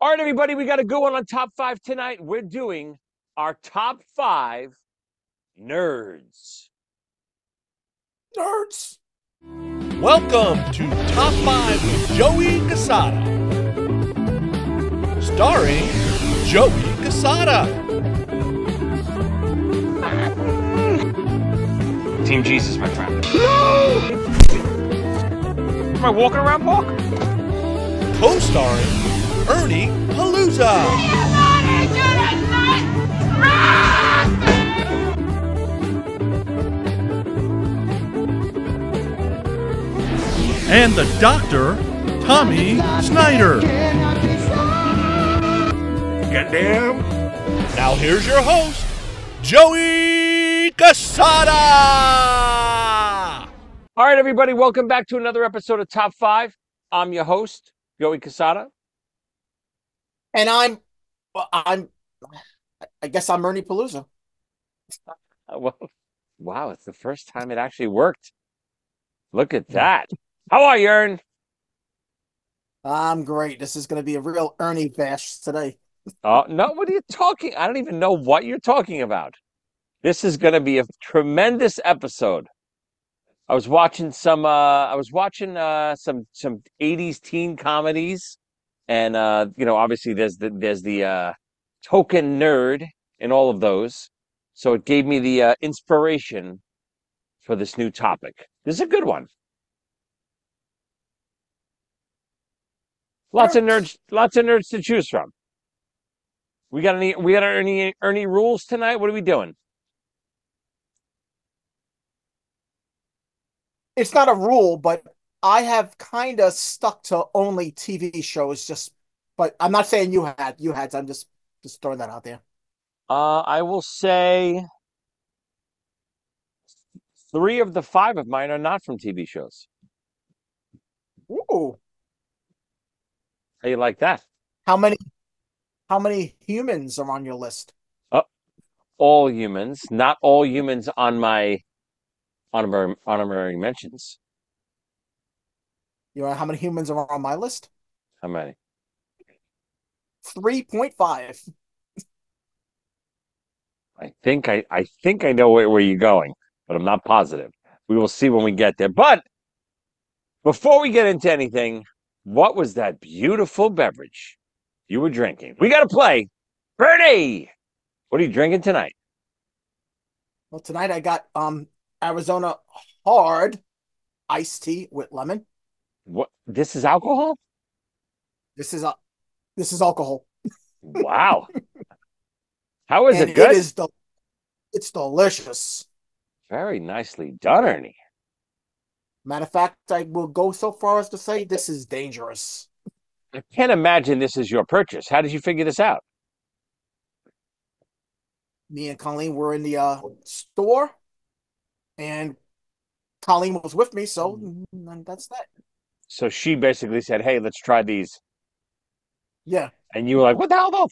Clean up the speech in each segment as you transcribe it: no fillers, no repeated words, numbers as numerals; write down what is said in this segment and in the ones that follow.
All right, everybody, we got to go on top five tonight. We're doing our top five nerds. Nerds. Welcome to Top 5 with Joey Cassata. Starring Joey Cassata. Team Jesus, my friend. Am I walking around, Park? Co-starring Ernie Palooza. And the Doctor, Tommy Snyder. Goddamn. Now here's your host, Joey Cassata. All right, everybody, welcome back to another episode of Top Five. I'm your host, Joey Cassata. And I guess I'm Ernie Palooza. Well, wow, it's the first time it actually worked. Look at that. How are you, Ern? I'm great. This is going to be a real Ernie bash today. Oh, no, what are you talking? I don't even know what you're talking about. This is going to be a tremendous episode. I was watching some some 80s teen comedies, and obviously there's the token nerd in all of those. So it gave me the inspiration for this new topic. This is a good one. Lots of nerds to choose from. We got Ernie rules tonight? What are we doing? It's not a rule, but I have kind of stuck to only TV shows. But I'm not saying you had. You had. So I'm just throwing that out there. I will say three of the five of mine are not from TV shows. Ooh, How you like that? how many? How many humans are on your list? Uh, all humans, not all humans on my honorary mentions. You know how many humans are on my list? How many? 3.5. I think I know where you're going, but I'm not positive. We will see when we get there. But before we get into anything, what was that beautiful beverage you were drinking? We got to play. Bernie, what are you drinking tonight? Well, tonight I got Arizona hard iced tea with lemon. What? This is alcohol? This is a this is alcohol, Wow. How is and it good? it's delicious. Very nicely done, Ernie. Matter of fact, I will go so far as to say this is dangerous. I can't imagine this is your purchase. How did you figure this out? Me and Colleen were in the store, and Colleen was with me, so that's that. So she basically said, "Hey, let's try these," Yeah, and you were like, "What the hell, though?"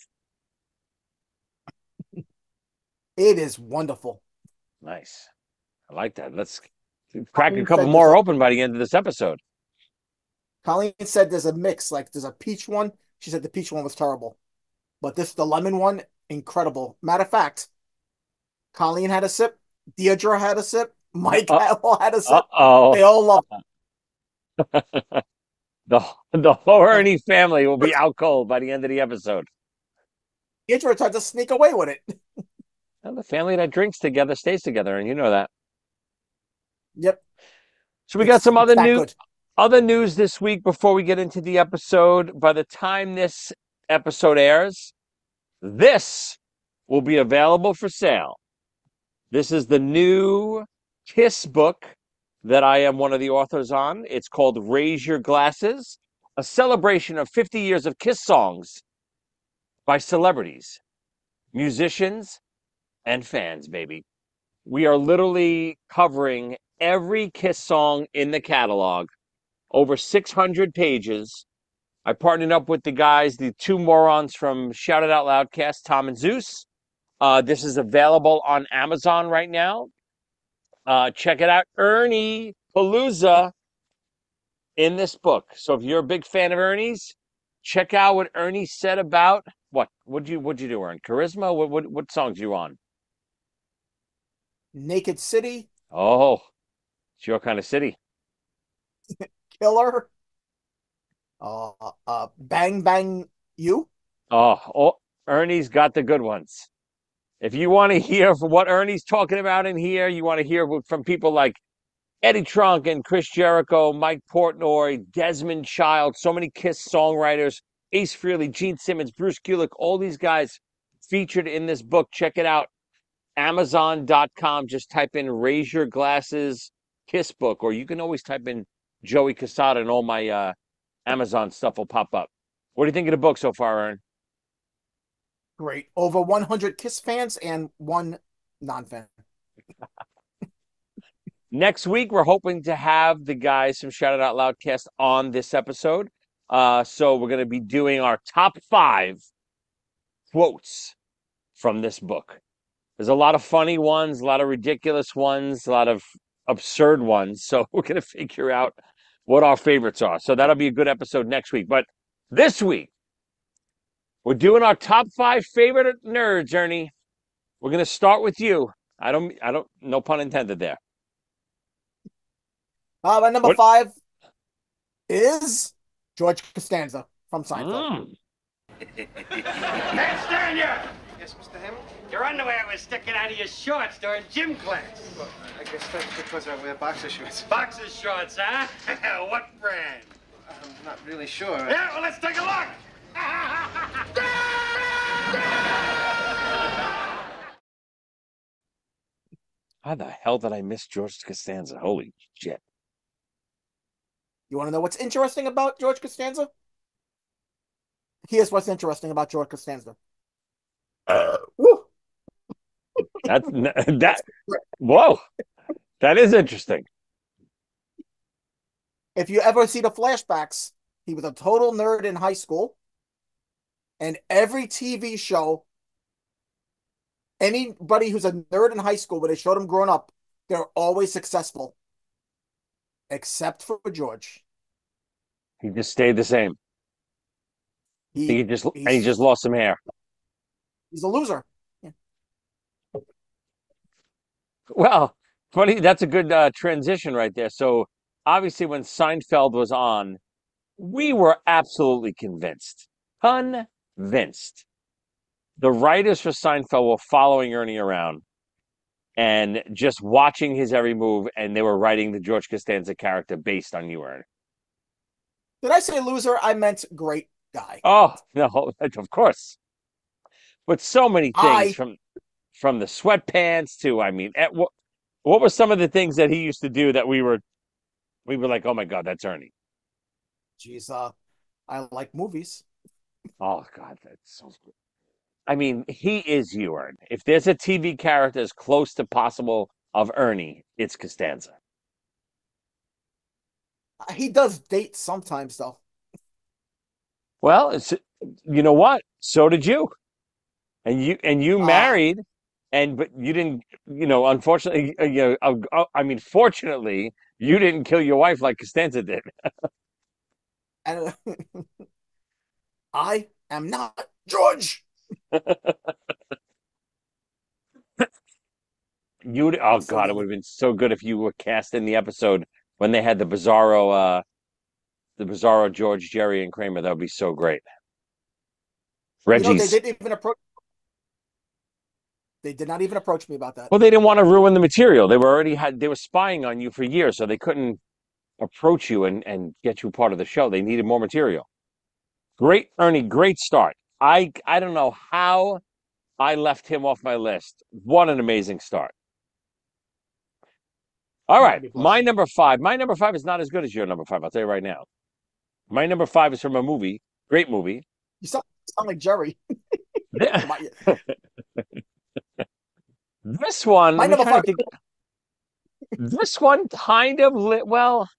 it is wonderful. Nice. I like that. Let's crack a Colleen couple said there's more a open by the end of this episode. Colleen said there's a mix, like there's a peach one. She said the peach one was terrible, but the lemon one, incredible. Matter of fact, Colleen had a sip, Deirdre had a sip, Mike Uh, had a sip. uh-oh. They all loved The whole it. Ernie family will be out cold by the end of the episode. Deirdre tried to sneak away with it. And the family that drinks together stays together, and you know that. Yep, So we got some it's that good. other news this week before we get into the episode. By the time this episode airs, this will be available for sale. This is the new Kiss book that I am one of the authors on. It's called Raise Your Glasses, a celebration of 50 years of Kiss songs by celebrities, musicians, and fans, baby. We are literally covering every Kiss song in the catalog, over 600 pages. I partnered up with the guys, the two morons from Shout It Out Loudcast, Tom and Zeus. This is available on Amazon right now. Check it out. Ernie Palooza in this book. So if you're a big fan of Ernie's, check out what Ernie said about what? What'd you do, Ern? Charisma? What songs you on? Naked City, Oh, it's your kind of city. Killer, Bang Bang You. Oh, Ernie's got the good ones. If you want to hear from what Ernie's talking about in here, you want to hear from people like Eddie Trunk and Chris Jericho, Mike Portnoy, Desmond Child, so many Kiss songwriters, Ace Frehley, Gene Simmons, Bruce Kulick, all these guys featured in this book. Check it out. Amazon.com. Just type in Raise Your Glasses Kiss book, or you can always type in Joey Cassata and all my Amazon stuff will pop up. What do you think of the book so far, Ern? Great. Over 100 Kiss fans and one non-fan. Next week, we're hoping to have the guys from Shout It Out Loudcast on this episode. So we're going to be doing our top 5 quotes from this book. There's a lot of funny ones, a lot of ridiculous ones, a lot of absurd ones. So we're going to figure out what our favorites are. So that'll be a good episode next week. But this week, we're doing our top 5 favorite nerds, Ernie. We're going to start with you. No pun intended there. My number What? 5 is George Costanza from Seinfeld. Matt Stanier! Yes, Mr. Hammond? Your underwear was sticking out of your shorts during gym class. Well, I guess that's because I wear boxer shorts. Boxer shorts, huh? What brand? I'm not really sure. Yeah, well, let's take a look. How the hell did I miss George Costanza? Holy shit. You want to know what's interesting about George Costanza? Here's what's interesting about George Costanza. Woo! That whoa. That is interesting. If you ever see the flashbacks, he was a total nerd in high school. And every TV show, anybody who's a nerd in high school, when they showed him growing up, they're always successful. Except for George. He just stayed the same. He just lost some hair. He's a loser. Yeah. Well, funny, that's a good transition right there. So obviously when Seinfeld was on, we were absolutely convinced. Convinced. The writers for Seinfeld were following Ernie around and just watching his every move, and they were writing the George Costanza character based on you, Ernie. Did I say loser? I meant great guy. Oh, no, of course. But so many things from the sweatpants to, I mean, what were some of the things that he used to do that we were like, oh my God, that's Ernie. Jeez, I like movies. Oh God, that's so good. I mean, he is you, Ernie. If there's a TV character as close to possible of Ernie, it's Costanza. He does date sometimes, though. Well, you know what? So did you. And you married, but you didn't. Unfortunately, I mean, fortunately, you didn't kill your wife like Costanza did. And I am not George. Oh God, it would have been so good if you were cast in the episode when they had the Bizarro George, Jerry, and Kramer. That would be so great. Reggie's. They didn't even approach. They did not even approach me about that. Well, they didn't want to ruin the material. They were spying on you for years, so they couldn't approach you and get you part of the show. They needed more material. Great, Ernie, great start. I don't know how I left him off my list. What an amazing start. All right, my number 5. My number 5 is not as good as your number 5. I'll tell you right now. My number 5 is from a movie, great movie. You sound like Jerry. This one, my number 5. This one kind of well.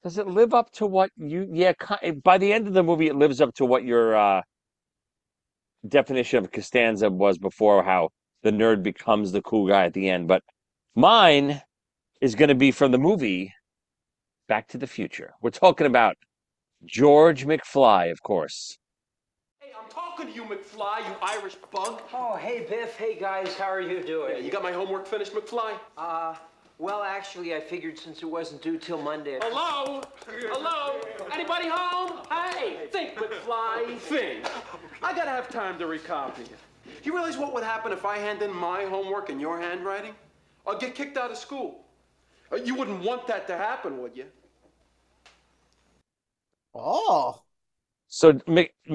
Does it live up to what you? Yeah, by the end of the movie, it lives up to what your definition of Costanza was before. How the nerd becomes the cool guy at the end. But mine is going to be from the movie Back to the Future. We're talking about George McFly, of course. Hey, I'm talking to you, McFly, you Irish bug. Oh, hey, Biff. Hey, guys. How are you doing? Yeah, you got my homework finished, McFly? Well, actually, I figured since it wasn't due till Monday. Hello? Hello? Anybody home? Hey, think, McFly, think. I gotta have time to recopy it. You realize what would happen if I hand in my homework in your handwriting? I'd get kicked out of school. You wouldn't want that to happen, would you? Oh, So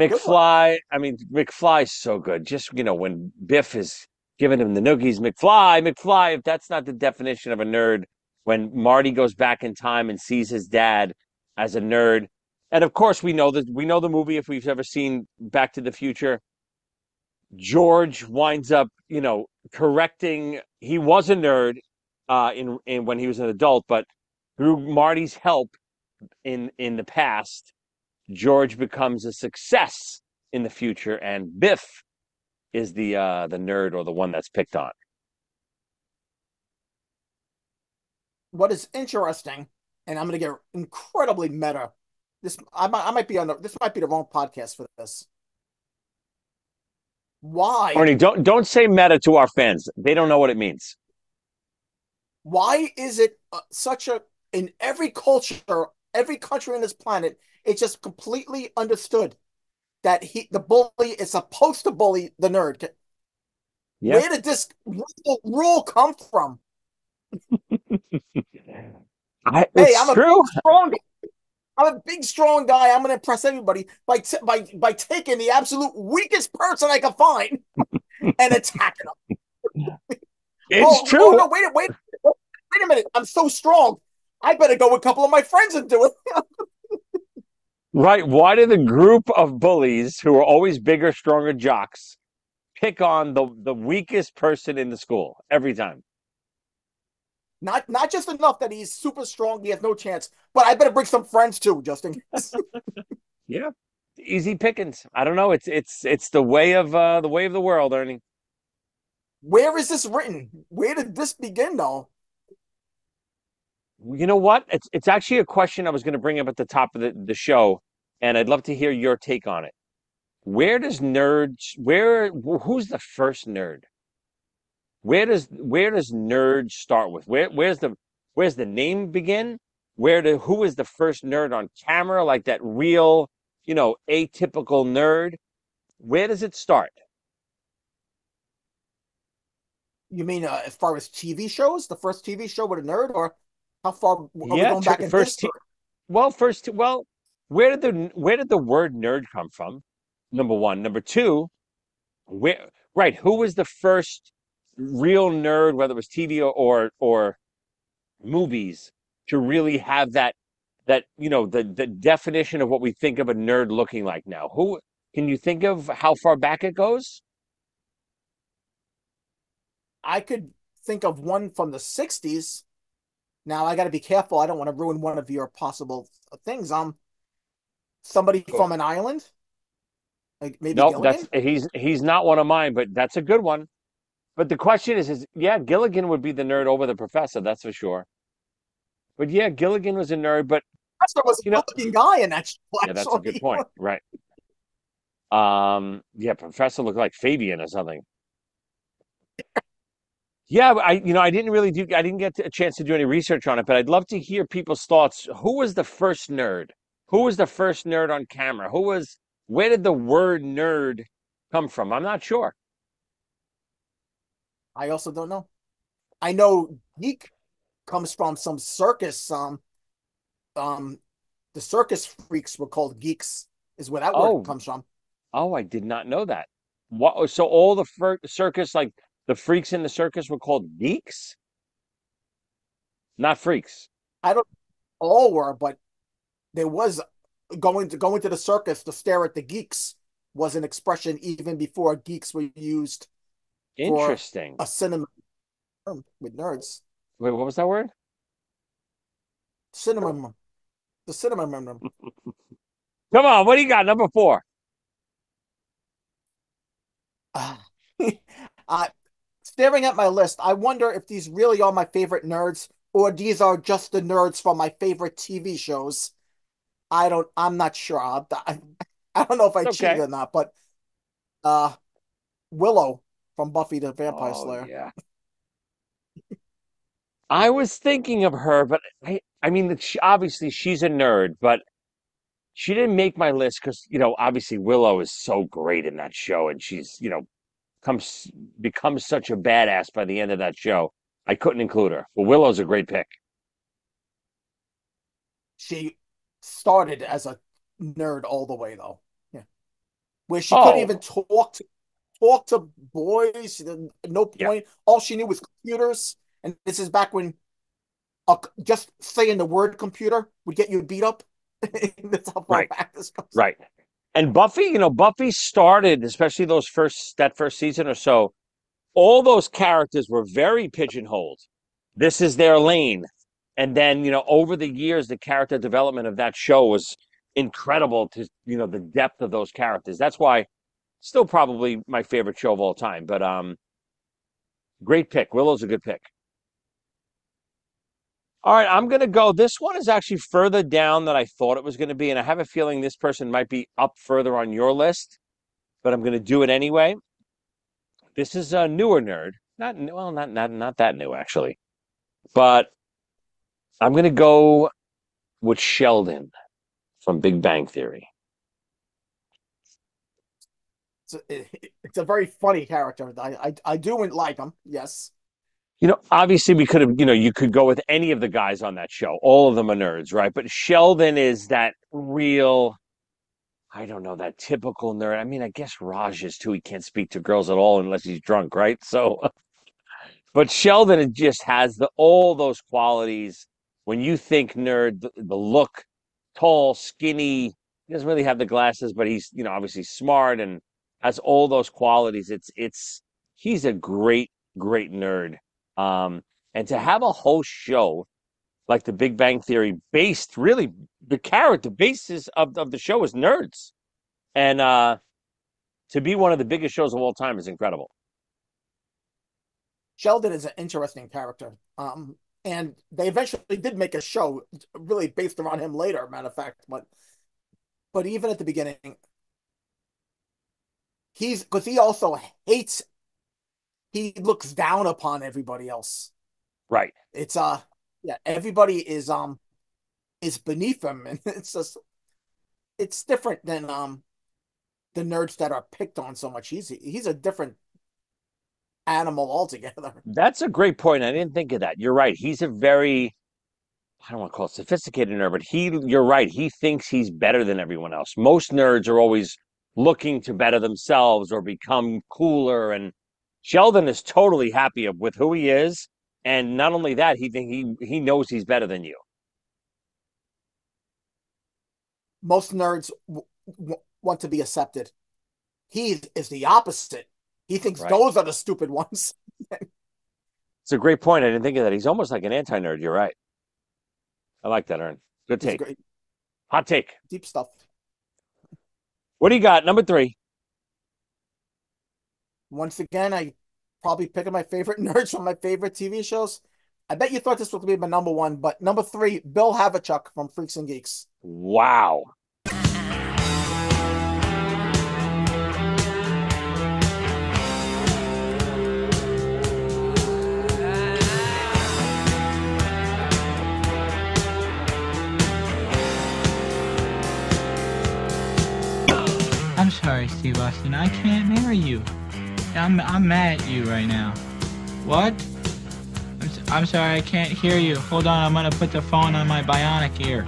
good one. McFly, I mean, McFly's so good. Just, when Biff is giving him the noogies, McFly, McFly, if that's not the definition of a nerd, when Marty goes back in time and sees his dad as a nerd. And of course, we know the movie if we've ever seen Back to the Future. George winds up, correcting. He was a nerd in when he was an adult, but through Marty's help in the past, George becomes a success in the future, and Biff is the nerd or the one that's picked on. What is interesting, and I'm going to get incredibly meta. This might be the wrong podcast for this. Why? Ernie, don't say meta to our fans. They don't know what it means. Why is it such a in every culture, every country on this planet, it's just completely understood that the bully is supposed to bully the nerd. Yeah, Where did this rule come from? Hey, it's true. I'm a big, strong guy. I'm going to impress everybody by taking the absolute weakest person I can find and attacking them. It's Oh true. no! Wait a minute! I'm so strong. I better go with a couple of my friends and do it. Right. Why did the group of bullies who are always bigger, stronger jocks pick on the weakest person in the school every time? Not just enough that he's super strong, he has no chance, but I better bring some friends too, just in case. Yeah. Easy pickings. I don't know. It's the way of the world, Ernie. Where is this written? Where did this begin, though? You know what? It's actually a question I was going to bring up at the top of the show, and I'd love to hear your take on it. Who's the first nerd? Where does nerd start with? Where's the name begin? Who is the first nerd on camera? Like that real, atypical nerd? Where does it start? You mean as far as TV shows, the first TV show with a nerd, or how far are we Yeah, going back in first history? well, where did the word nerd come from? Number one. Number two, right, who was the first real nerd, whether it was TV or movies, to really have the definition of what we think of a nerd looking like now? Who can you think of how far back it goes? I could think of one from the '60s. Now I got to be careful. I don't want to ruin one of your possible things. Somebody Cool. from an island, like maybe Nope, that's Gilligan. he's not one of mine, but that's a good one. But the question is yeah, Gilligan would be the nerd over the professor, that's for sure. But yeah, Gilligan was a nerd, but Professor was a you know, good-looking guy in that show, yeah, that's a good actually. point, right? Yeah, professor looked like Fabian or something. Yeah, I didn't get a chance to do any research on it, but I'd love to hear people's thoughts. Who was the first nerd? Who was the first nerd on camera? Where did the word nerd come from? I'm not sure. I also don't know. I know geek comes from some circus. Um, the circus freaks were called geeks, is where that word Oh, comes from. oh, I did not know that. What? So all the circus, like the freaks in the circus, were called geeks, not freaks. I don't all were, but there was going to the circus to stare at the geeks was an expression even before geeks were used for Interesting. a cinema term with nerds. Wait, what was that word? Cinema, the cinema member. Come on, what do you got? Number four. Uh, staring at my list, I wonder if these really are my favorite nerds or these are just the nerds from my favorite TV shows. I'm not sure. I don't know if I cheated Okay. or not, but uh, Willow from Buffy the Vampire Oh Slayer. yeah. I was thinking of her, but I mean, obviously she's a nerd, but she didn't make my list because, obviously Willow is so great in that show, and she's, comes becomes such a badass by the end of that show. I couldn't include her. But Willow's a great pick. She started as a nerd all the way though. Yeah. Where she couldn't even Oh, talk to boys. No yeah, point. All she knew was computers. And this is back when just saying the word computer would get you beat up. That's how far right, back this goes. right. And Buffy, Buffy started, especially that first season or so, all those characters were very pigeonholed. This is their lane. And then, over the years, the character development of that show was incredible to, the depth of those characters. That's why still probably my favorite show of all time. But great pick. Willow's a good pick. All right, I'm going to go. This one is actually further down than I thought it was going to be. And I have a feeling this person might be up further on your list, but I'm going to do it anyway. This is a newer nerd. Not well, not that new actually. But I'm going to go with Sheldon from Big Bang Theory. It's a very funny character. I do like him. Yes. Obviously we could have, you could go with any of the guys on that show. All of them are nerds, right? But Sheldon is that real, I don't know, that typical nerd. I mean, I guess Raj is too. He can't speak to girls at all unless he's drunk, right? So, but Sheldon just has all those qualities. When you think nerd, the look, tall, skinny, he doesn't really have the glasses, but he's, obviously smart and has all those qualities. He's a great nerd. Um, and to have a whole show like the Big Bang Theory based, really, the character basis of the show is nerds. And to be one of the biggest shows of all time is incredible. Sheldon is an interesting character. And they eventually did make a show really based around him later, matter of fact. But even at the beginning, because he also hates, he looks down upon everybody else. Right. It's yeah, everybody is beneath him, and it's different than the nerds that are picked on so much. He's a different animal altogether. That's a great point. I didn't think of that. You're right. He's a very, I don't want to call it sophisticated nerd, but you're right. He thinks he's better than everyone else. Most nerds are always looking to better themselves or become cooler. And Sheldon is totally happy with who he is. And not only that, he knows he's better than you. Most nerds want to be accepted. He is the opposite. He thinks Right. those are the stupid ones. It's a great point. I didn't think of that. He's almost like an anti-nerd. You're right. I like that, Ern. Good He's take. great, Hot take. deep stuff. What do you got? Number 3. Once again, I probably picking my favorite nerds from my favorite TV shows. I bet you thought this was going to be my number one, but number 3, Bill Havachuk from Freaks and Geeks. Wow. I'm sorry, Steve Austin. I can't marry you. I'm mad at you right now. What? I'm sorry, I can't hear you. Hold on, I'm gonna put the phone on my bionic ear.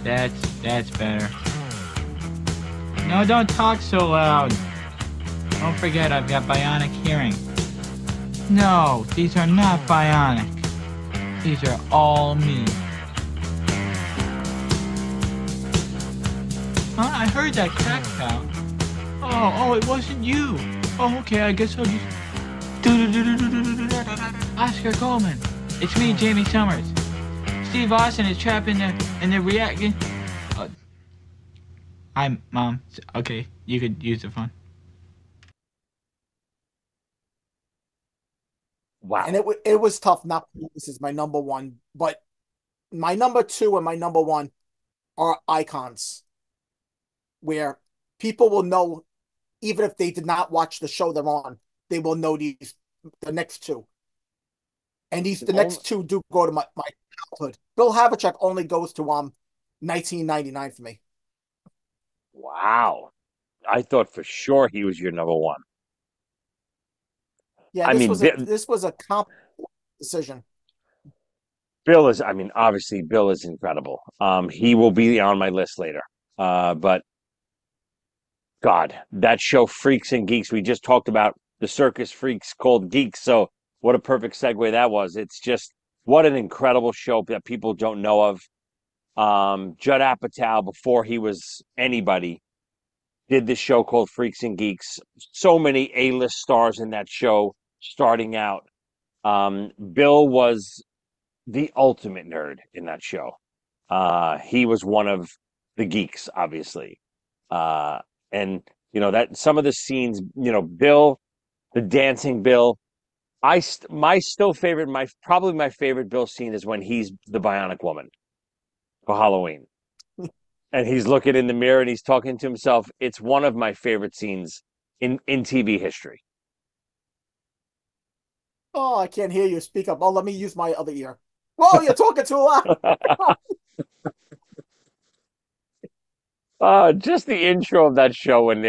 That's better. No, don't talk so loud. Don't forget, I've got bionic hearing. No, these are not bionic. These are all me. Huh? I heard that crack cow. Oh, it wasn't you. Oh, okay, I guess I'll just... Oscar Coleman. It's me, Jamie Summers. Steve Austin is trapped in the reaction. I'm Mom. Okay, you could use the phone. Wow. And it was tough not to put this as my number one, but my number two and my number one are icons, where people will know, even if they did not watch the show they're on, they will know the next two. And the next two do go to my childhood. Bill Havlicek only goes to 1999 for me. Wow. I thought for sure he was your number one. Yeah, this was a comp decision. Bill is, obviously Bill is incredible. He will be on my list later. But God, that show Freaks and Geeks, we just talked about the circus freaks called Geeks. So what a perfect segue that was. It's just what an incredible show that people don't know of. Judd Apatow, before he was anybody, did this show called Freaks and Geeks. So many A-list stars in that show starting out. Bill was the ultimate nerd in that show. He was one of the geeks, obviously. And that some of the scenes, Bill, the dancing Bill. Probably my favorite Bill scene is when he's the Bionic Woman for Halloween. And he's looking in the mirror and he's talking to himself. It's one of my favorite scenes in TV history. Oh, I can't hear you. Speak up. Oh, let me use my other ear. Whoa, you're talking too loud. Just the intro of that show when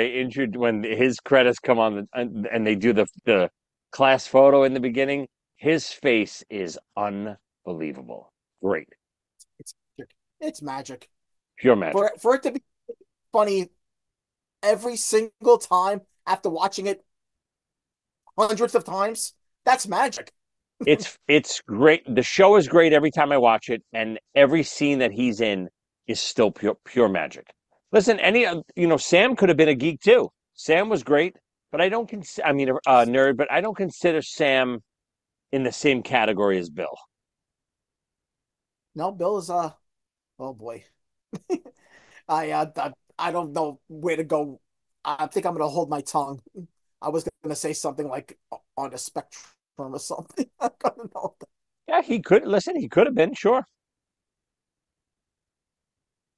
when his credits come on and they do the class photo in the beginning, his face is unbelievable. Great. It's magic. Pure magic. For it to be funny every single time after watching it hundreds of times, that's magic. It's great. The show is great every time I watch it, and every scene that he's in is still pure magic. Listen, Sam could have been a geek too. Sam was great, but I don't consider. Nerd, but I don't consider Sam in the same category as Bill. No, Bill is oh boy. I don't know where to go. I think I'm going to hold my tongue. I was going to say something like on the spectrum or something. I don't know. Yeah, he could. Listen, he could have been, sure.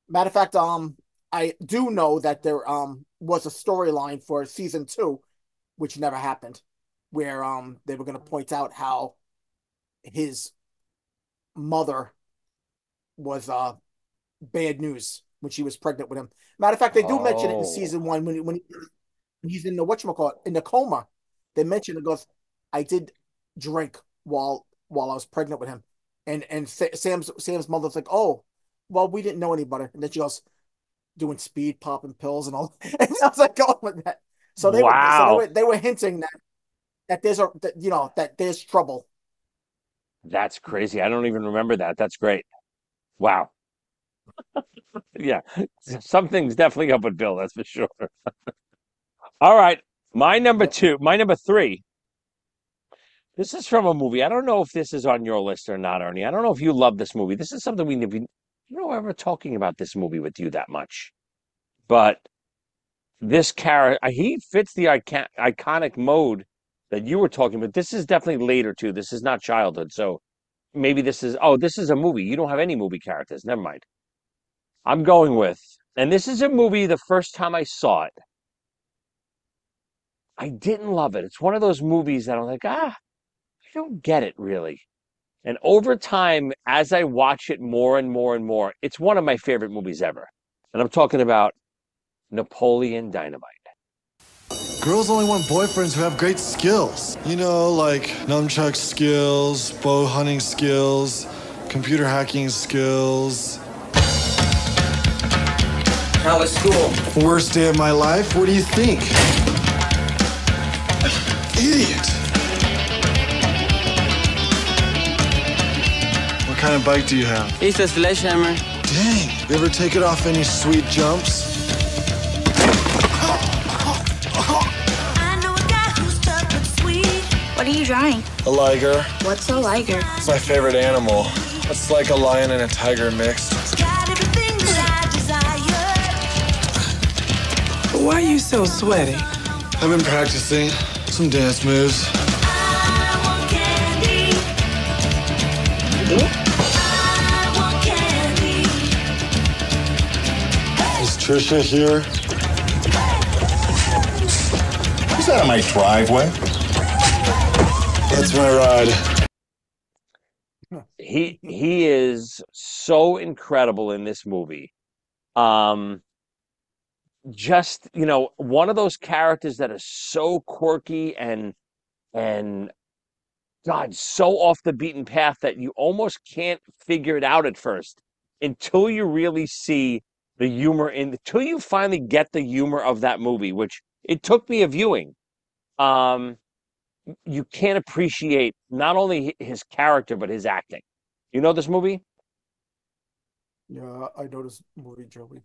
Matter of fact, I do know that there was a storyline for season 2, which never happened, where they were going to point out how his mother was bad news when she was pregnant with him. Matter of fact, they do mention it in season 1 when he's in the whatchamacallit, in the coma. They mention it, goes, I did drink while I was pregnant with him, and Sam's mother's like, oh, well, we didn't know any better, and then she goes, doing speed, popping pills, and all. And I was like, going with that. So they were hinting that there's trouble. That's crazy. I don't even remember that. That's great. Wow. Yeah, something's definitely up with Bill. That's for sure. All right, my number 3. This is from a movie. I don't know if this is on your list or not, Ernie. I don't know if you love this movie. This is something we don't ever talking about this movie with you that much. But this character, he fits the iconic mode that you were talking about. This is definitely later too. This is not childhood. So maybe this is a movie. You don't have any movie characters. Never mind. I'm going with, and this is a movie, the first time I saw it, I didn't love it. It's one of those movies that I'm like, I don't get it really. And over time, as I watch it more and more and more, it's one of my favorite movies ever. And I'm talking about Napoleon Dynamite. Girls only want boyfriends who have great skills. Like nunchuck skills, bow hunting skills, computer hacking skills. How was school? Worst day of my life? What do you think? Idiot! What kind of bike do you have? It's a sledgehammer. Dang, you ever take it off any sweet jumps? What are you drawing? A liger. What's a liger? It's my favorite animal. It's like a lion and a tiger mixed. Why are you so sweaty? I've been practicing some dance moves. Trisha here. Is that on my driveway? That's my ride. He is so incredible in this movie. Just, one of those characters that is so quirky and God, so off the beaten path that you almost can't figure it out at first until you really see the humor until you finally get the humor of that movie, which it took me a viewing. Um, you can't appreciate not only his character but his acting. You know this movie? Yeah, I know this movie, Joey.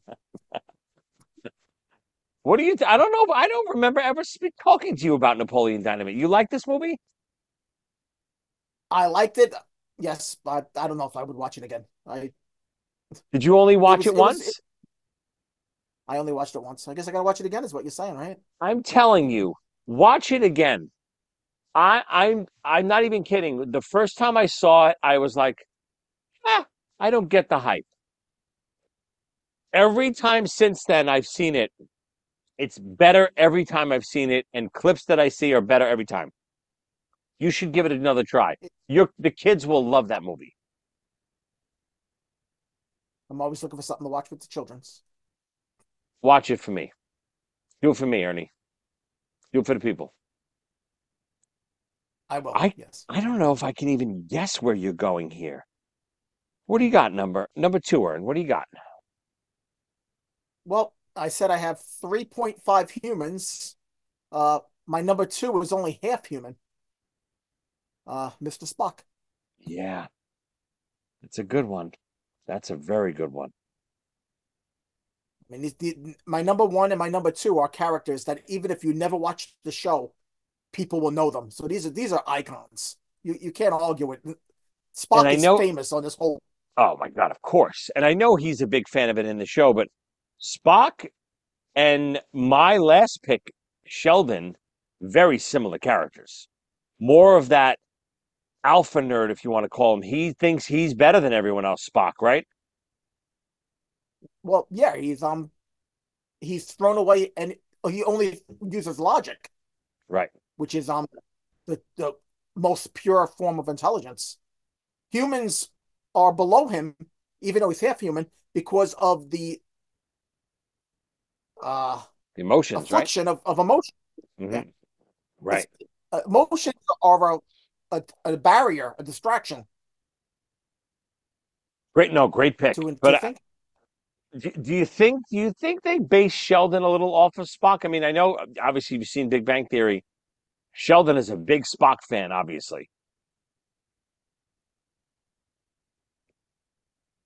What do you? I don't know. I don't remember ever talking to you about Napoleon Dynamite. You like this movie? I liked it, yes, but I don't know if I would watch it again. Did you only watch it it was once? I only watched it once. I guess I gotta watch it again, is what you're saying, right? I'm telling you, watch it again. I'm not even kidding. The first time I saw it, I was like, I don't get the hype. Every time since then I've seen it, it's better every time I've seen it, and clips that I see are better every time. You should give it another try. The kids will love that movie. I'm always looking for something to watch with the children's. Watch it for me. Do it for me, Ernie. Do it for the people. I will, yes. I don't know if I can even guess where you're going here. What do you got, number two, Ern? What do you got? Well, I said I have 3.5 humans. My number 2 is only half human. Mr. Spock. Yeah, it's a good one. That's a very good one. I mean, my number 1 and my number 2 are characters that even if you never watched the show, people will know them. So these are icons. You can't argue it. Spock is famous on this whole. Oh my God, of course. And I know he's a big fan of it in the show, but Spock and my last pick, Sheldon, very similar characters. More of that alpha nerd, if you want to call him. He thinks he's better than everyone else, Spock, right? Well, yeah, he's thrown away and he only uses logic. Right. Which is the most pure form of intelligence. Humans are below him, even though he's half human, because of the emotions, affliction right? of emotion. Mm-hmm. Yeah. Right. Emotions are a barrier, a distraction. Great pick. But think? do you think they base Sheldon a little off of Spock? I mean, I know obviously you've seen Big Bang Theory. Sheldon is a big Spock fan, obviously.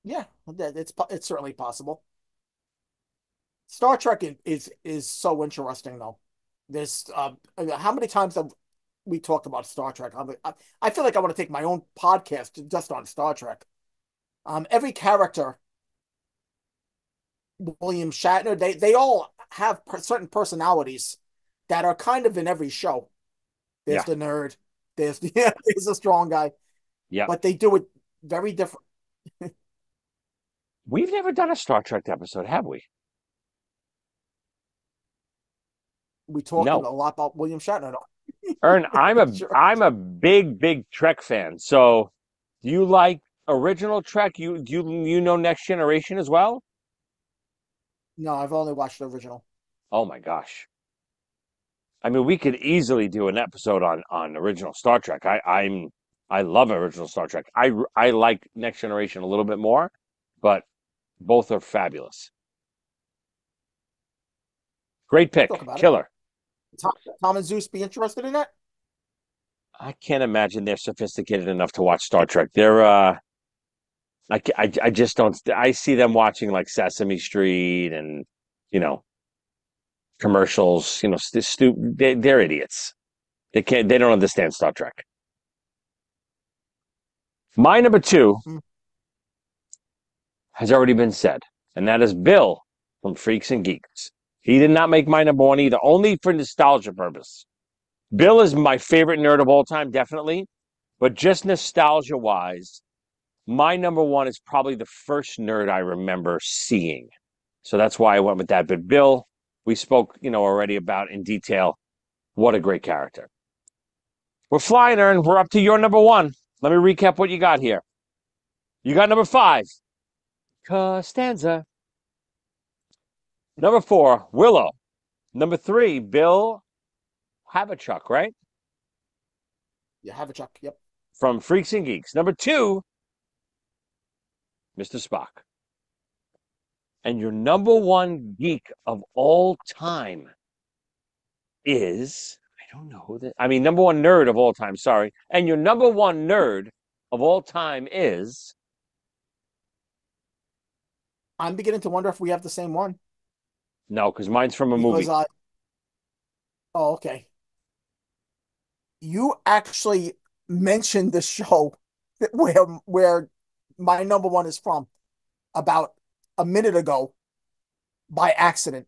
Yeah, it's certainly possible. Star Trek is so interesting, though. There's how many times have we talked about Star Trek? I feel like I want to take my own podcast just on Star Trek. Every character, William Shatner, they all have certain personalities that are kind of in every show. There's the nerd, there's the strong guy. Yeah, but they do it very different. We've never done a Star Trek episode, have we? We talked a lot about William Shatner. Ern, I'm a big Trek fan. So, do you like original Trek? You know Next Generation as well? No, I've only watched the original. Oh my gosh! I mean, we could easily do an episode on original Star Trek. I love original Star Trek. I like Next Generation a little bit more, but both are fabulous. Great pick, killer. Tom and Zeus be interested in that? I can't imagine they're sophisticated enough to watch Star Trek. They're I just don't. I see them watching like Sesame Street and commercials. They're idiots. They can't. They don't understand Star Trek. My number 2 has already been said, and that is Bill from Freaks and Geeks. He did not make my number 1 either, only for nostalgia purpose. Bill is my favorite nerd of all time, definitely, but just nostalgia-wise, my number 1 is probably the first nerd I remember seeing. So that's why I went with that. But Bill, we spoke, already about in detail. What a great character. We're flying, Ern. We're up to your number one. Let me recap what you got here. You got number 5, Costanza. Number 4, Willow. Number 3, Bill Havachuk, right? Yeah, Havachuk. Yep. From Freaks and Geeks. Number 2, Mr. Spock. And your number 1 geek of all time is, I don't know who that, I mean, number 1 nerd of all time, sorry. And your number 1 nerd of all time is. I'm beginning to wonder if we have the same one. No, because mine's from a movie. Oh, okay. You actually mentioned the show where my number 1 is from about a minute ago by accident.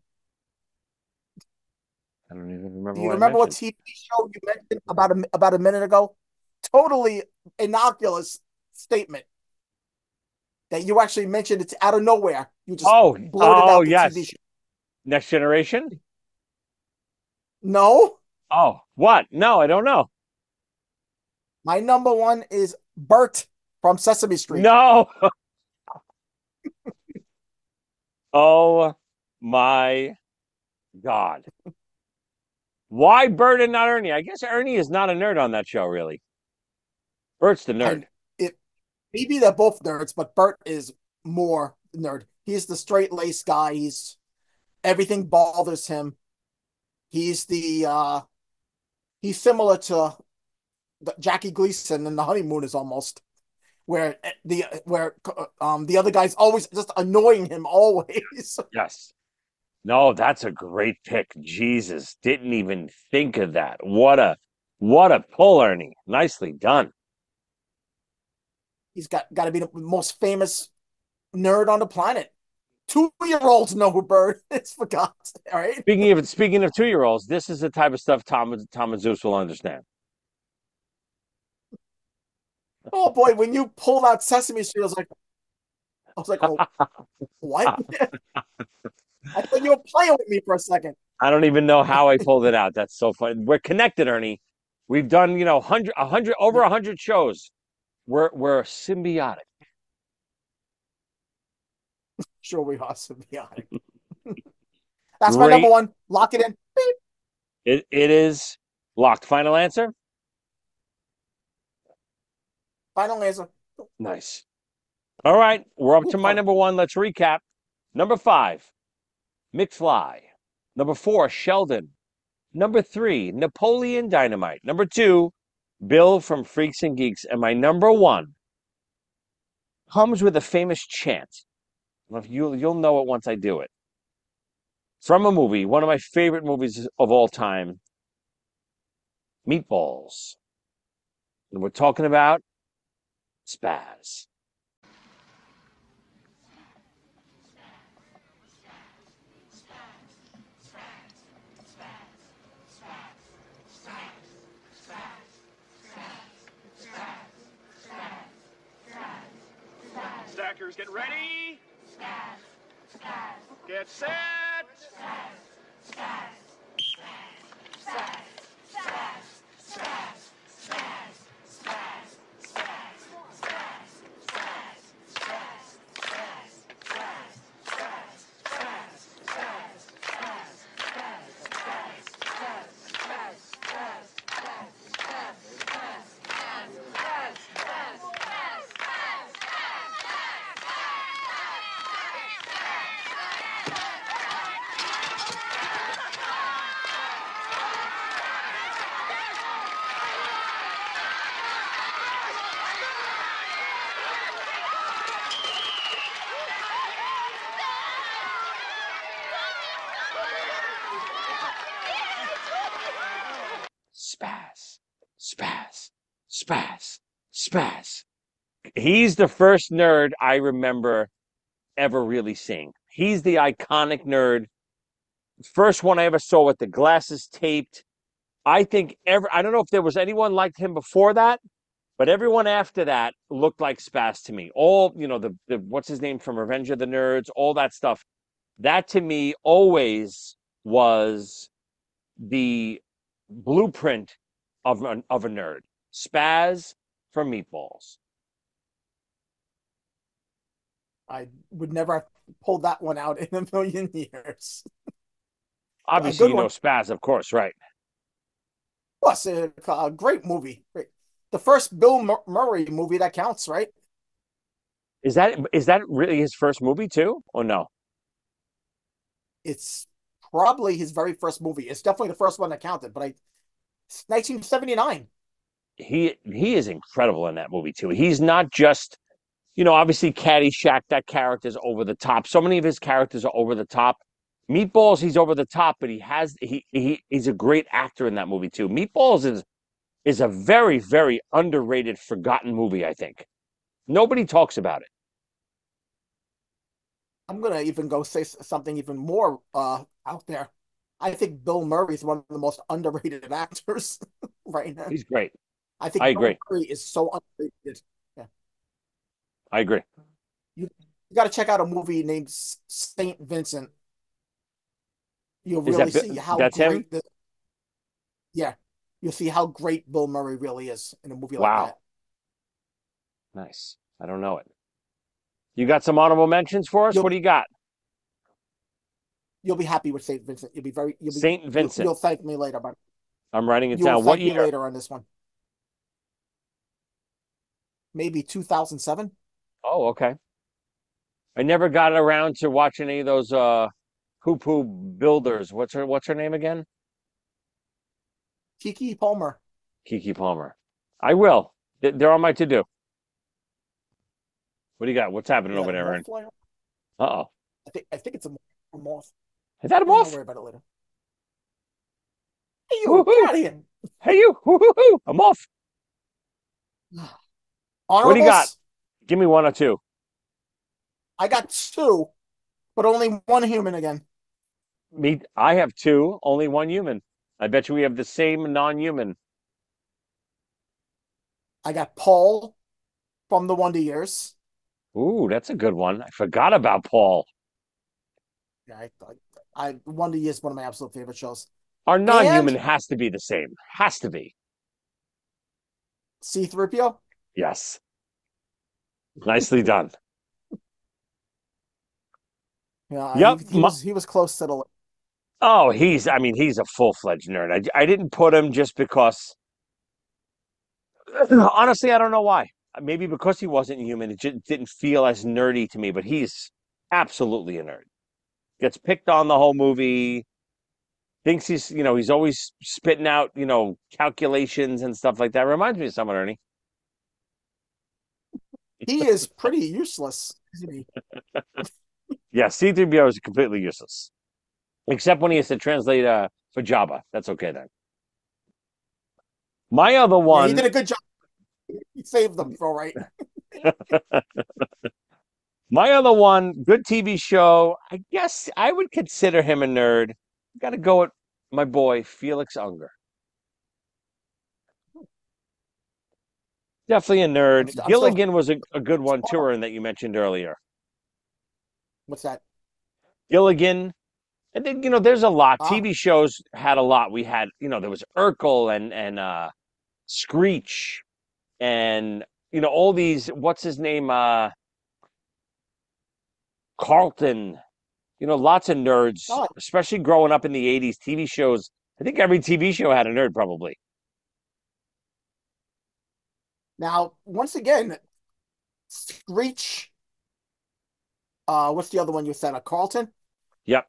I don't even remember. Do you remember what TV show you mentioned about a minute ago? Totally innocuous statement that you actually mentioned. It's out of nowhere. You just blurted out the yes. TV show. Next Generation? No. Oh, what? No, I don't know. My number 1 is Bert from Sesame Street. No. Oh my God. Why Bert and not Ernie? I guess Ernie is not a nerd on that show, really. Bert's the nerd. Maybe they're both nerds, but Bert is more nerd. He's the straight-laced guy. Everything bothers him. He's similar to Jackie Gleason in The Honeymooners almost, where the other guy's always just annoying him always. Yes. No, that's a great pick. Jesus, didn't even think of that. What a pull, Ernie. Nicely done. He's got to be the most famous nerd on the planet. 2-year-olds know who Bert is, for God's sake, all right? Speaking of 2-year-olds, this is the type of stuff Tom and Zeus will understand. Oh boy, when you pulled out Sesame Street, I was like, oh, what? I thought you were playing with me for a second. I don't even know how I pulled it out. That's so funny. We're connected, Ernie. We've done, over 100 shows. We're symbiotic. Sure, we are symbiotic. That's my number 1. Lock it in. Beep. It is locked. Final answer? Final answer. Nice. All right, we're up to my number 1. Let's recap. Number 5, McFly. Number 4, Sheldon. Number 3, Napoleon Dynamite. Number 2, Bill from Freaks and Geeks. And my number 1 comes with a famous chant. You'll know it once I do it. From a movie, one of my favorite movies of all time, Meatballs. And we're talking about Spaz. Stackers, get ready. Get set. Spaz, Spaz, Spaz, Spaz. He's the first nerd I remember ever really seeing. He's the iconic nerd. First one I ever saw with the glasses taped. I think I don't know if there was anyone like him before that, but everyone after that looked like Spaz to me. All, the what's his name from Revenge of the Nerds, all that stuff. That to me always was the blueprint of a nerd. Spaz for meatballs. I would never have pulled that one out in a million years. A Obviously, good you know one. Spaz, of course, right? Plus, a great movie. Great. The first Murray movie that counts, right? Is that really his first movie too? Or no? It's probably his very first movie. It's definitely the first one that counted, but it's 1979. He is incredible in that movie too. He's not just, obviously Caddyshack, that character's over the top. So many of his characters are over the top. Meatballs, he's over the top, but he's a great actor in that movie too. Meatballs is a very, very underrated, forgotten movie, I think. Nobody talks about it. I'm gonna even go say something even more out there. I think Bill Murray is one of the most underrated actors right now. He's great. I think I Bill agree. Murray is so underrated. Yeah. I agree. You got to check out a movie named Saint Vincent. You'll Is really see how that's him? great yeah, you'll see how great Bill Murray really is in a movie like Wow. that. Nice. I don't know it. You got some honorable mentions for us? You'll What do you got? you'll be happy with Saint Vincent. Saint Vincent. You'll thank me later, but I'm writing it you'll down. What thank me year? later on this one. Maybe 2007. Oh, okay. I never got around to watching any of those Hoop Hoop Builders. What's her name again? Kiki Palmer. Kiki Palmer. I will. They're on my to-do. What do you got? What's happening You got over a there, moth Ern? flying? Uh-oh. I think it's a moth. Is that a I'll moth? worry about it later. Hey, you Woohoo! get out of here. Hey, you! Woohoo! A moth! What do you got? Honorables? Give me one or two. I got two, but only one human again. I have two, only one human. I bet you we have the same non-human. I got Paul from the Wonder Years. Ooh, that's a good one. I forgot about Paul. Yeah, Wonder Years is one of my absolute favorite shows. Our non-human And has to be the same. Has to be. C-3PO. Yes. Nicely done. Yeah, Yep. he was close to the. Oh, he's a full-fledged nerd. I didn't put him just because, honestly, I don't know why. Maybe because he wasn't human, it just didn't feel as nerdy to me, but he's absolutely a nerd. Gets picked on the whole movie, thinks he's always spitting out, calculations and stuff like that. Reminds me of someone, Ernie. He is pretty useless, isn't he? Yeah, C-3PO is completely useless. Except when he has to translate for Jabba. That's okay then. My other Yeah, he one, did a good job. He saved them for all right. my other one, good TV show. I guess I would consider him a nerd. Got to go with my boy Felix Unger. Definitely a nerd. I'm still. Gilligan was a good one too, and that you mentioned earlier. What's that? Gilligan. And then, there's a lot. Ah, TV shows had a lot. We had, there was Urkel and Screech and all these, what's his name? Carlton. Lots of nerds, oh, especially growing up in the 80s. TV shows. I think every TV show had a nerd probably. now once again, Screech. What's the other one you said? Carlton. Yep.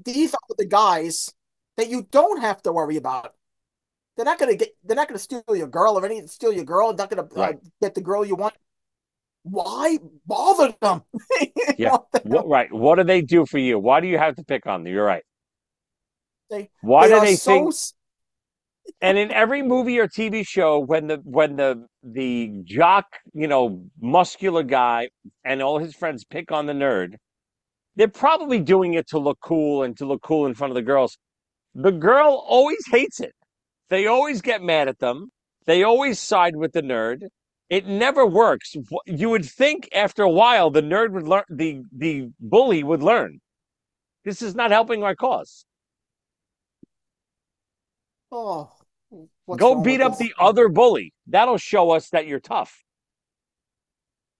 These are the guys that you don't have to worry about. They're not gonna steal your girl or anything. Steal your girl. Not gonna Right. get the girl you want. Why bother them? Yeah. Right. What do they do for you? Why do you have to pick on them? You're right. Why They do are they so. think? And in every movie or TV show, when the jock, muscular guy and all his friends pick on the nerd, they're probably doing it to look cool and to look cool in front of the girls. The girl always hates it. They always get mad at them. They always side with the nerd. It never works. You would think after a while the nerd would learn, the bully would learn. This is not helping my cause. Oh, what's Go wrong beat with up this? the other bully. That'll show us that you're tough.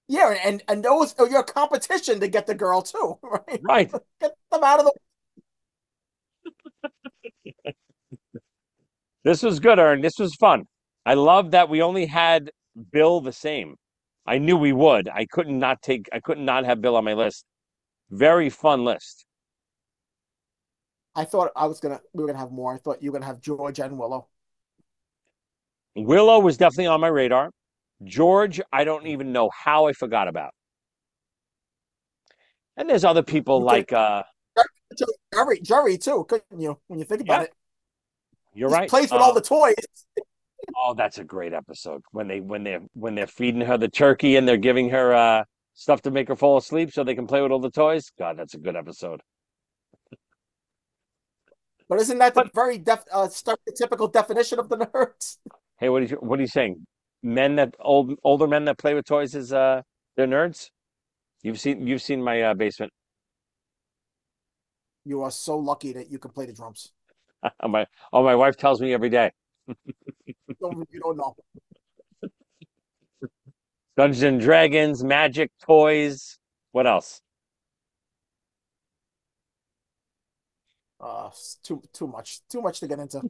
Yeah, and those are your competition to get the girl too, right? Right. Get them out of the. This was good, Ern. This was fun. I love that we only had Bill the same. I knew we would. I couldn't not have Bill on my list. Very fun list. I thought we were gonna have more. I thought you were gonna have George and Willow. Willow was definitely on my radar. George, I don't even know how I forgot about. And there's other people You could like Jerry too, couldn't you? When you think about yeah, it, you're this right. place with all the toys. Oh, that's a great episode when they're feeding her the turkey and they're giving her stuff to make her fall asleep so they can play with all the toys. God, that's a good episode. But isn't that the But very stereotypical definition of the nerds? hey, what are you saying? Older men that play with toys is they're nerds? You've seen my basement. You are so lucky that you can play the drums. My wife tells me every day. You don't know. Dungeons and Dragons, magic, toys. What else? Too much to get into.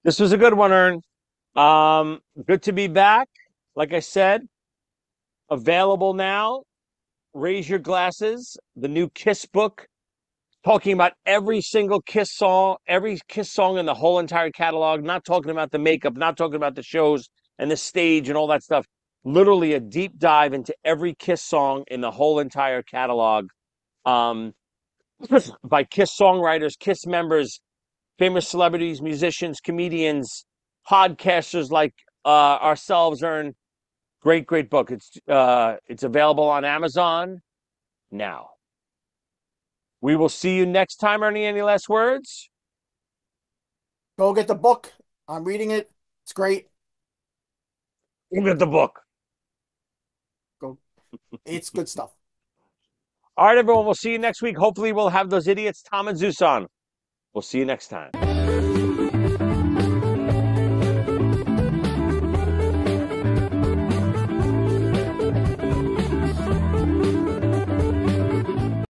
This was a good one, Ern. Good to be back. Like I said, available now. Raise your glasses. The new Kiss book, talking about every single every Kiss song in the whole entire catalog. Not talking about the makeup, not talking about the shows and the stage and all that stuff. Literally a deep dive into every Kiss song in the whole entire catalog. Um, by Kiss songwriters, Kiss members, famous celebrities, musicians, comedians, podcasters like ourselves. Earn great book. It's available on Amazon now. We will see you next time. Ernie, any last words? Go get the book. I'm reading it. It's great. Go get the book. Go. It's good stuff. All right, everyone. We'll see you next week. Hopefully, we'll have those idiots, Tom and Zeus, on. We'll see you next time.